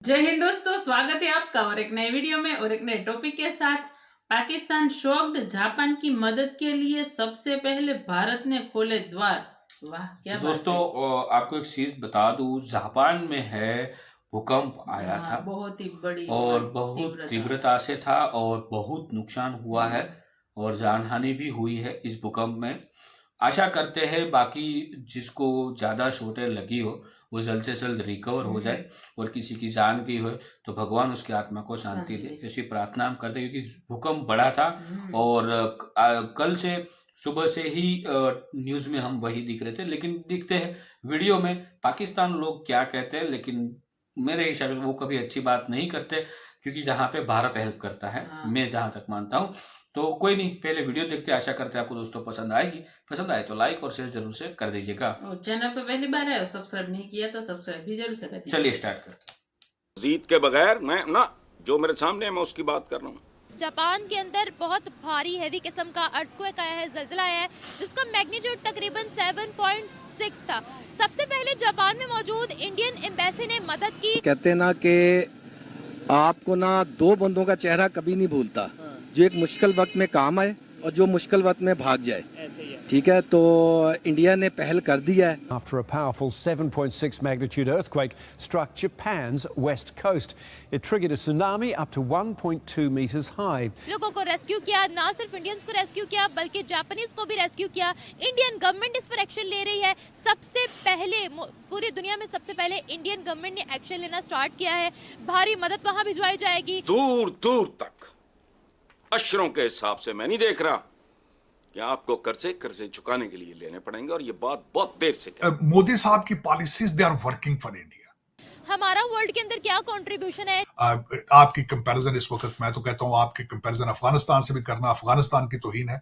जय हिंद दोस्तों, स्वागत है आपका और एक नए वीडियो में और एक नए टॉपिक के साथ। पाकिस्तान शॉक्ड, जापान की मदद के लिए सबसे पहले भारत ने खोले द्वार। वाह क्या तो बात दोस्तों है। आपको एक चीज बता दूं, जापान में है भूकंप आया था बहुत ही बड़ी और और बहुत तीव्रता। तीव्रता से था और बहुत नुकसान हुआ है और जानहानि भी हुई है इस भूकंप में। आशा करते हैं बाकी जिसको ज्यादा चोटें लगी हो वो जल्द से जल्द रिकवर हो जाए और किसी की जान गई हो तो भगवान उसकी आत्मा को शांति दे, ऐसी प्रार्थना हम करते हैं क्योंकि भूकंप बड़ा था। और कल से सुबह से ही न्यूज में हम वही दिख रहे थे, लेकिन दिखते हैं वीडियो में पाकिस्तान लोग क्या कहते हैं, लेकिन मेरे हिसाब से वो कभी अच्छी बात नहीं करते क्योंकि जहाँ पे भारत हेल्प करता है, मैं जहां तक मानता हूँ। तो कोई नहीं, पहले वीडियो देखते, आशा करते हैं आपको दोस्तों पसंद आएगी। पसंद आए तो लाइक और शेयर जरूर से कर दीजिएगा और चैनल पे पहली बार है और सब्सक्राइब नहीं किया तो सब्सक्राइब भी जरूर से कर दीजिए। चलिए स्टार्ट करते हैं। जीत के बगैर मैं ना, जो मेरे सामने है मैं उसकी बात कर रहा हूँ। जापान के अंदर बहुत भारी हैवी किस्म का अर्थक्वेक आया है, जल्जला आया है, जिसका मैग्नीट्यूड तकरीबन 7.6 था। सबसे पहले जापान में मौजूद इंडियन एम्बेसी ने मदद की। कहते हैं ना कि आपको ना दो बंदों का चेहरा कभी नहीं भूलता, जो एक मुश्किल वक्त में काम आए और जो मुश्किल वक्त में भाग जाए। ठीक है, तो इंडिया ने पहल कर दिया है। After a powerful 7.6 magnitude earthquake struck Japan's west coast, it triggered a tsunami up to 1.2 meters high. लोगों को रेस्क्यू किया, ना सिर्फ इंडियंस को रेस्क्यू किया बल्कि जापानीज को भी रेस्क्यू किया। इंडियन गवर्नमेंट इस पर एक्शन ले रही है। सबसे पहले पूरी दुनिया में सबसे पहले इंडियन गवर्नमेंट ने एक्शन लेना स्टार्ट किया है। भारी मदद वहां भिजवाई जाएगी। दूर दूर तक अशरों के हिसाब से मैं नहीं देख रहा कि आपको कर्जे चुकाने के लिए लेने पड़ेंगे, और ये बात बहुत देर से मोदी साहब की policies they are working for India. हमारा वर्ल्ड के अंदर क्या कंट्रीब्यूशन है? आपकी कंपैरिजन इस वक्त मैं तो कहता हूँ आपकी कंपैरिजन अफगानिस्तान से भी करना अफगानिस्तान की तौहीन है।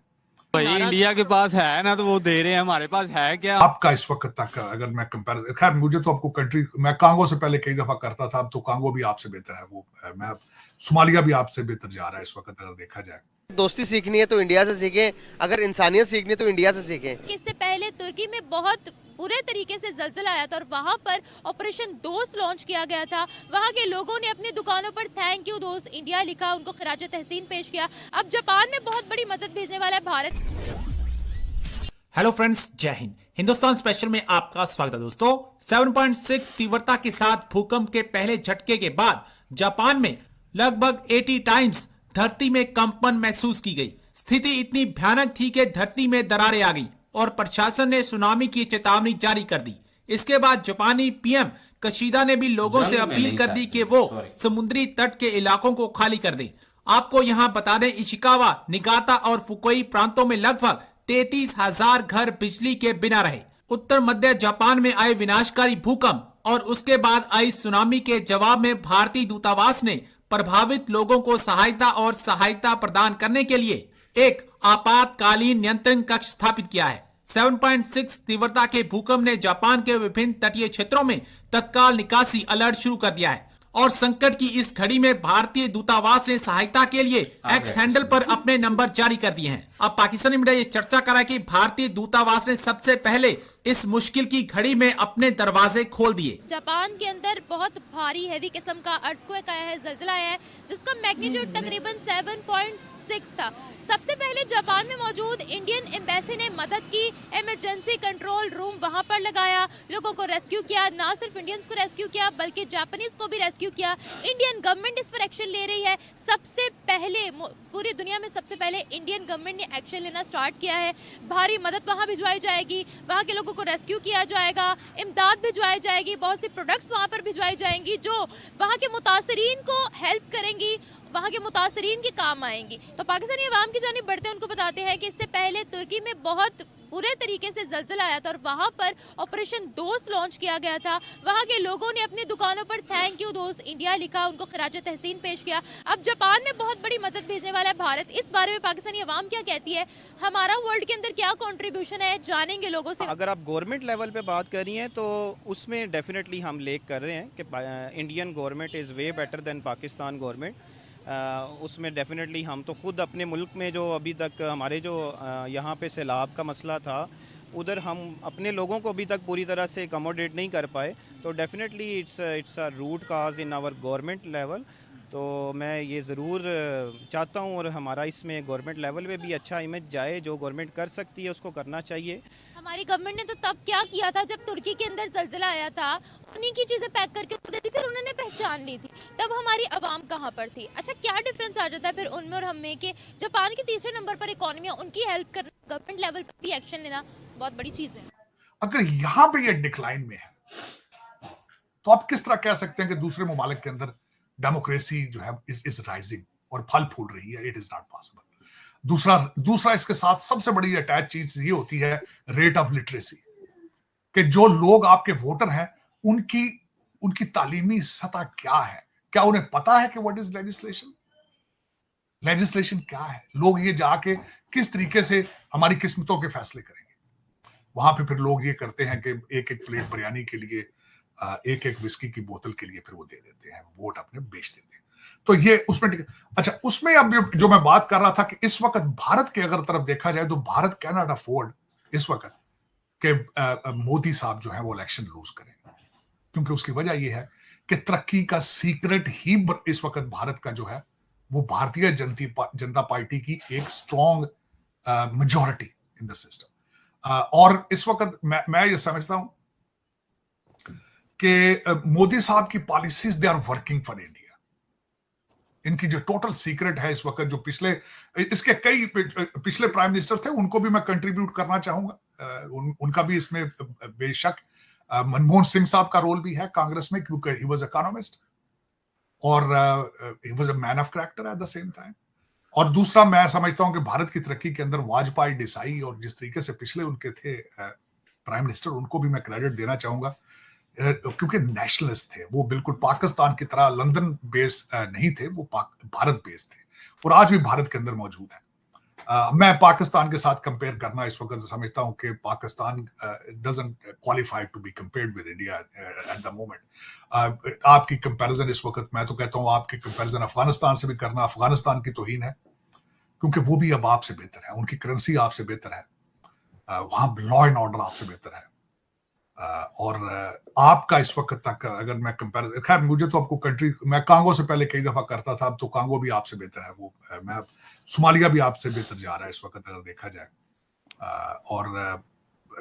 भाई इंडिया के पास है ना तो वो दे रहे हैं, हमारे पास है क्या? आपका इस वक्त तक अगर मैं कंपैरिजन, खैर मुझे तो आपको कंट्री, मैं कांगो से पहले कई दफा करता था, अब तो कांगो भी आपसे बेहतर है, वो मैं सोमालिया भी आपसे बेहतर जा रहा है इस वक्त अगर देखा जाए। दोस्ती सीखनी है तो इंडिया से सीखें, अगर इंसानियत सीखनी है तो इंडिया से सीखें। इससे पहले तुर्की में बहुत पूरे तरीके से जल्जला आया था और वहां पर ऑपरेशन दोस्त लॉन्च किया गया था। वहां के लोगों ने अपनी दुकानों पर थैंक यू दोस्त इंडिया लिखा, उनको खिराज तहसीन पेश किया। अब जापान में बहुत बड़ी मदद भेजने वाला है भारत। हेलो फ्रेंड्स, जय हिंद। हिंदुस्तान स्पेशल में आपका स्वागत है दोस्तों। 7.6 तीव्रता के साथ भूकंप के पहले झटके के बाद जापान में लगभग 80 टाइम्स धरती में कंपन महसूस की गई। स्थिति इतनी भयानक थी कि धरती में दरारें आ गई और प्रशासन ने सुनामी की चेतावनी जारी कर दी। इसके बाद जापानी पीएम कशीदा ने भी लोगों से अपील कर दी कि वो समुद्री तट के इलाकों को खाली कर दें। आपको यहाँ बता दें, इशिकावा, निगाता और फुकुई प्रांतों में लगभग 33,000 घर बिजली के बिना रहे। उत्तर मध्य जापान में आए विनाशकारी भूकंप और उसके बाद आई सुनामी के जवाब में भारतीय दूतावास ने प्रभावित लोगों को सहायता प्रदान करने के लिए एक आपातकालीन नियंत्रण कक्ष स्थापित किया है। 7.6 तीव्रता के भूकंप ने जापान के विभिन्न तटीय क्षेत्रों में तत्काल निकासी अलर्ट शुरू कर दिया है और संकट की इस घड़ी में भारतीय दूतावास ने सहायता के लिए एक्स हैंडल पर अपने नंबर जारी कर दिए हैं। अब पाकिस्तानी मीडिया ये चर्चा करा कि भारतीय दूतावास ने सबसे पहले इस मुश्किल की घड़ी में अपने दरवाजे खोल दिए। जापान के अंदर बहुत भारी हैवी किस्म का अर्थक्वेक आया है, जल्जला आया है, जिसका मैग्नीट्यूड तकरीबन 7.6 था। सबसे पहले जापान में मौजूद इंडियन एम्बेसी ने मदद की। इमरजेंसी कंट्रोल रूम वहां पर लगाया, लोगों को रेस्क्यू किया, ना सिर्फ इंडियंस को रेस्क्यू किया बल्कि जापानीज को भी रेस्क्यू किया। इंडियन गवर्नमेंट इस पर एक्शन ले रही है। सबसे पहले पूरी दुनिया में सबसे पहले इंडियन गवर्नमेंट ने एक्शन लेना स्टार्ट किया है। भारी मदद वहां भिजवाई जाएगी, वहां के लोगों को रेस्क्यू किया जाएगा, इमदाद भिजवाई जाएगी, बहुत सी प्रोडक्ट्स वहां पर भिजवाई जाएंगी जो वहां के मुतासरीन को हेल्प करेंगी, वहां के मुतासरीन के काम आएंगी। तो पाकिस्तानी अवाम की जानिब बढ़ते उनको बताते हैं कि इससे पहले तुर्की में बहुत पूरे तरीके से जल्जला आया था और वहां पर ऑपरेशन दोस्त लॉन्च किया गया था। वहां के लोगों ने अपनी दुकानों पर थैंक यू दोस्त इंडिया लिखा, उनको खिराज तहसीन पेश किया। अब जापान में बहुत बड़ी मदद भेजने वाला है भारत। इस बारे में पाकिस्तानी अवाम क्या कहती है, हमारा वर्ल्ड के अंदर क्या कंट्रीब्यूशन है, जानेंगे लोगों से। अगर आप गवर्नमेंट लेवल पे बात कर रही हैं तो उसमें डेफिनेटली हम लेक कर रहे हैं कि Indian government is way better than Pakistan government. उसमें डेफिनेटली हम तो ख़ुद अपने मुल्क में जो अभी तक हमारे जो यहाँ पे सैलाब का मसला था, उधर हम अपने लोगों को अभी तक पूरी तरह से अकोमोडेट नहीं कर पाए, तो definitely it's a root cause in our government level. तो मैं ये ज़रूर चाहता हूँ और हमारा इसमें गवर्नमेंट लेवल पे भी अच्छा इमेज जाए, जो गवर्नमेंट कर सकती है उसको करना चाहिए। हमारी गवर्नमेंट ने तो तब क्या किया था जब तुर्की के अंदर जलजिला आया था, उन्हीं की चीजें पैक करके उनको दे दी, फिर उन्होंने पहचान ली थी। तब हमारी आवाम कहाँ पर थी? अच्छा, क्या डिफरेंस आ जाता है फिर उनमें और हम में कि जापान के तीसरे नंबर पर इकोनॉमी है, उनकी हेल्प करना, गवर्नमेंट लेवल पर भी एक्शन लेना बहुत बड़ी चीज है। अगर यहाँ पे ये डिक्लाइन में है तो आप किस तरह कह सकते हैं कि दूसरे ममालिक के अंदर डेमोक्रेसी जो है इज राइजिंग और फल फूल रही है? It is not possible. दूसरा इसके साथ सबसे बड़ी अटैच चीज ये होती है रेट ऑफ लिटरेसी, कि जो लोग आपके वोटर हैं उनकी तालीमी सतह क्या है, क्या उन्हें पता है कि व्हाट इज लेजिस्लेशन क्या है, लोग ये जाके किस तरीके से हमारी किस्मतों के फैसले करेंगे। वहां पे फिर लोग ये करते हैं कि एक एक प्लेट बिरयानी के लिए, एक एक विस्की की बोतल के लिए फिर वो दे देते हैं, वोट अपने बेच देते हैं। तो ये उसमें अच्छा, उसमें अब जो मैं बात कर रहा था कि इस वक्त भारत के अगर तरफ देखा जाए तो भारत कैन नॉट अफोर्ड इस वक्त कि मोदी साहब जो है वो इलेक्शन लूज करें, क्योंकि उसकी वजह यह है कि तरक्की का सीक्रेट ही इस वक्त भारत का जो है वो भारतीय जनता पार्टी की एक strong majority in the system. और इस वक्त मैं ये समझता हूं कि मोदी साहब की policies they are working for India. इनकी जो टोटल सीक्रेट है इस वक्त, जो इसके कई पिछले प्राइम मिनिस्टर थे, उनको भी मैं कंट्रीब्यूट करना चाहूंगा। उनका भी इसमें बेशक मनमोहन सिंह साहब का रोल भी है कांग्रेस में, क्योंकि ही वाज इकोनॉमिस्ट और he was a man of character at the same time. और दूसरा मैं समझता हूं कि भारत की तरक्की के अंदर वाजपेयी, देसाई और जिस तरीके से पिछले उनके थे प्राइम मिनिस्टर, उनको भी मैं क्रेडिट देना चाहूंगा, क्योंकि नेशनलिस्ट थे वो। बिल्कुल पाकिस्तान की तरह लंदन बेस नहीं थे, वो भारत बेस थे और आज भी भारत के अंदर मौजूद है। मैं पाकिस्तान के साथ कंपेयर करना इस वक्त समझता हूं कि Pakistan doesn't qualify to be compared with India at the moment. आपकी कंपैरिजन इस वक्त, मैं तो कहता हूं आपकी कंपैरिजन अफगानिस्तान से भी करना अफगानिस्तान की तौहीन है, क्योंकि वो भी अब आपसे बेहतर है, उनकी करेंसी आपसे बेहतर है, वहां लॉ एंड ऑर्डर आपसे बेहतर है। और आपका इस वक्त तक अगर मैं कंपैरिजन, खैर मुझे तो आपको कंट्री, मैं कांगो से पहले कई दफा करता था, अब तो कांगो भी आपसे बेहतर है, वो मैं सोमालिया भी आपसे बेहतर जा रहा है इस वक्त अगर देखा जाए। और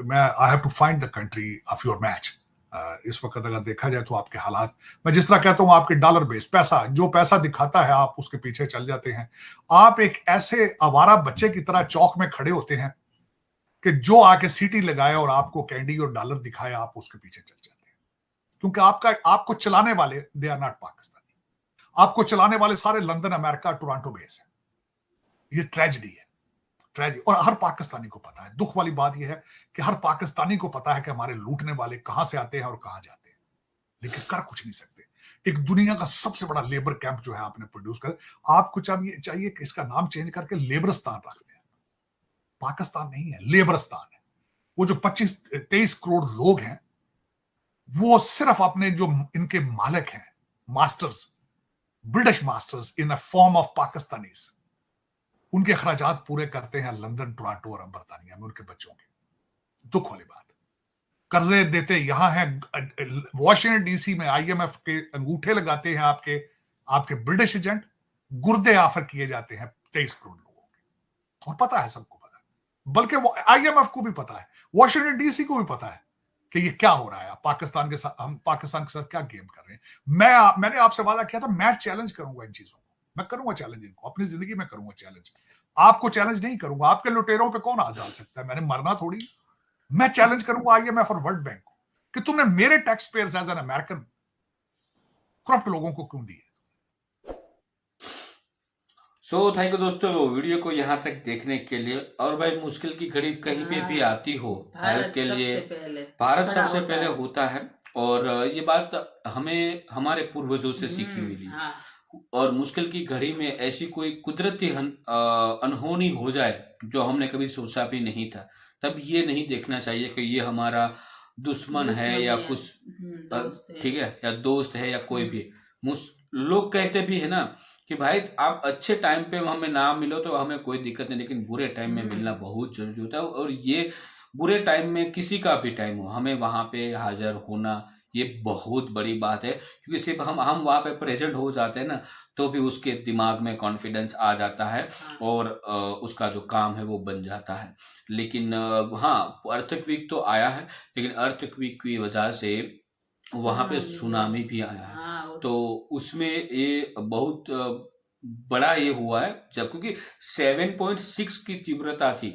मैं I have to find the country of your match. इस वक्त अगर देखा जाए तो आपके हालात, मैं जिस तरह कहता हूँ आपके डॉलर बेस पैसा, जो पैसा दिखाता है आप उसके पीछे चल जाते हैं। आप एक ऐसे आवारा बच्चे की तरह चौक में खड़े होते हैं कि जो आके सीटी लगाए और आपको कैंडी और डॉलर दिखाए, आप उसके पीछे चल जाते हैं, क्योंकि आपको चलाने वाले दे आर नॉट पाकिस्तानी, आपको चलाने वाले सारे लंदन, अमेरिका, टोरंटो बेस है। ये ट्रेजेडी है, ट्रेजेडी। और हर पाकिस्तानी को पता है, दुख वाली बात यह है कि हर पाकिस्तानी को पता है कि हमारे लूटने वाले कहां से आते हैं और कहां जाते हैं, लेकिन कर कुछ नहीं सकते। एक दुनिया का सबसे बड़ा लेबर कैंप जो है आपने प्रोड्यूस कर, आपको चाहिए कि इसका नाम चेंज करके लेबरस्तान रख दें। पाकिस्तान नहीं है, लेबरस्तान है। वो जो 25-23 करोड़ लोग हैं, वो सिर्फ अपने जो इनके मालिक हैं, masters, British masters in a form of Pakistanis, उनके खर्चात पूरे करते हैं लंदन, टोरंटो और बर्तानिया में उनके बच्चों के। दुख वाली बात, कर्जे देते यहां हैं, वॉशिंगटन डीसी में IMF के अंगूठे लगाते हैं आपके ब्रिटिश एजेंट, गुर्दे ऑफर किए जाते हैं 23 करोड़ लोगों के। और पता है, सबको पता है, बल्कि IMF को भी पता है, वॉशिंगटन डीसी को भी पता है कि ये क्या हो रहा है, पाकिस्तान के साथ, हम पाकिस्तान के साथ क्या गेम कर रहे हैं। मैंने आपसे वादा किया था, मैं चैलेंज करूंगा इन चीजों को, मैं करूंगा चैलेंज इनको, अपनी जिंदगी में करूंगा चैलेंज। आपको चैलेंज नहीं करूंगा, आपके लुटेरों पे कौन हाथ डाल सकता है? मैंने मरना थोड़ी। मैं चैलेंज करूंगा IMF और वर्ल्ड बैंक को कि तुमने मेरे tax payers as an American corrupt लोगों को क्यों दिए। सो थैंक यू दोस्तों, वीडियो को यहाँ तक देखने के लिए। और भाई, मुश्किल की घड़ी कहीं पे भी आती हो, भारत के लिए भारत सबसे पहले होता है। और ये बात हमें हमारे पूर्वजों से सीखी मिली। और मुश्किल की घड़ी में ऐसी कोई कुदरती अनहोनी हो जाए जो हमने कभी सोचा भी नहीं था, तब ये नहीं देखना चाहिए कि ये हमारा दुश्मन है या कुछ, ठीक है, या दोस्त है या कोई भी। लोग कहते भी है ना कि भाई आप अच्छे टाइम पे हमें ना मिलो तो हमें कोई दिक्कत नहीं, लेकिन बुरे टाइम में मिलना बहुत जरूरी होता है। और ये बुरे टाइम में किसी का भी टाइम हो, हमें वहां पे हाजिर होना ये बहुत बड़ी बात है, क्योंकि सिर्फ हम वहां पे प्रेजेंट हो जाते हैं ना, तो भी उसके दिमाग में कॉन्फिडेंस आ जाता है और उसका जो काम है वो बन जाता है। लेकिन हाँ, अर्थक्वेक तो आया है, लेकिन अर्थक्वेक की वजह से वहां पे सुनामी भी आया है। हाँ, तो उसमें ये बहुत बड़ा ये हुआ है, जब क्योंकि 7.6 की तीव्रता थी,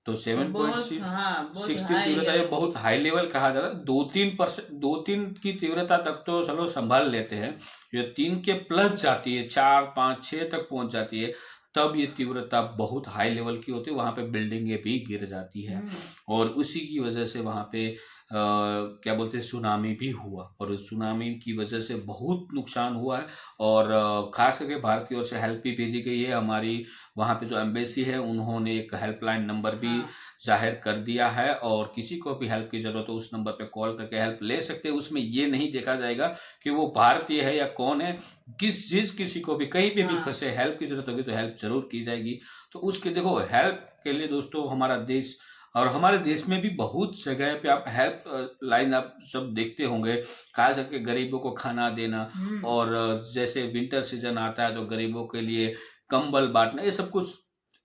तो 7.6 बहुत की high तीव्रता ये level। बहुत हाई लेवल कहा जाता है। 2-3 की तीव्रता तक तो चलो संभाल लेते हैं, जो 3 के प्लस जाती है, 4, 5, 6 तक पहुंच जाती है, तब ये तीव्रता बहुत हाई लेवल की होती है, वहां पे बिल्डिंगें भी गिर जाती है। और उसी की वजह से वहां पे क्या बोलते हैं, सुनामी भी हुआ, और उस सुनामी की वजह से बहुत नुकसान हुआ है। और खास करके भारत की ओर से हेल्प भी भेजी गई है। हमारी वहाँ पे जो एम्बेसी है उन्होंने एक हेल्पलाइन नंबर भी जाहिर कर दिया है, और किसी को भी हेल्प की जरूरत हो उस नंबर पे कॉल करके हेल्प ले सकते हैं। उसमें ये नहीं देखा जाएगा कि वो भारतीय है या कौन है, किसी को भी कहीं पे भी फंसे, हेल्प की जरूरत होगी तो हेल्प जरूर की जाएगी। तो उसके देखो, हेल्प के लिए दोस्तों हमारा देश, और हमारे देश में भी बहुत जगह पे आप हेल्प लाइन आप सब देखते होंगे, खास करके गरीबों को खाना देना, और जैसे विंटर सीजन आता है तो गरीबों के लिए कंबल बांटना, ये सब कुछ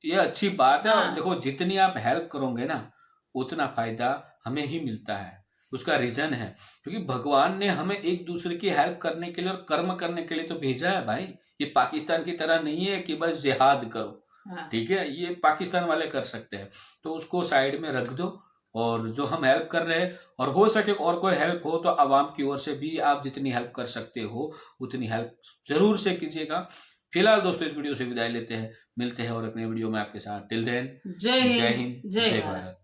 ये अच्छी बात है। और देखो, जितनी आप हेल्प करोगे ना उतना फायदा हमें ही मिलता है। उसका रीजन है क्योंकि भगवान ने हमें एक दूसरे की हेल्प करने के लिए और कर्म करने के लिए तो भेजा है भाई। ये पाकिस्तान की तरह नहीं है कि बस जिहाद करो, ठीक है, ये पाकिस्तान वाले कर सकते हैं, तो उसको साइड में रख दो। और जो हम हेल्प कर रहे हैं, और हो सके और कोई हेल्प हो तो आवाम की ओर से भी आप जितनी हेल्प कर सकते हो उतनी हेल्प जरूर से कीजिएगा। फिलहाल दोस्तों इस वीडियो से विदाई लेते हैं, मिलते हैं और अपने वीडियो में आपके साथ। टिल देन, जय जय हिंद, जय जय भारत। भारत।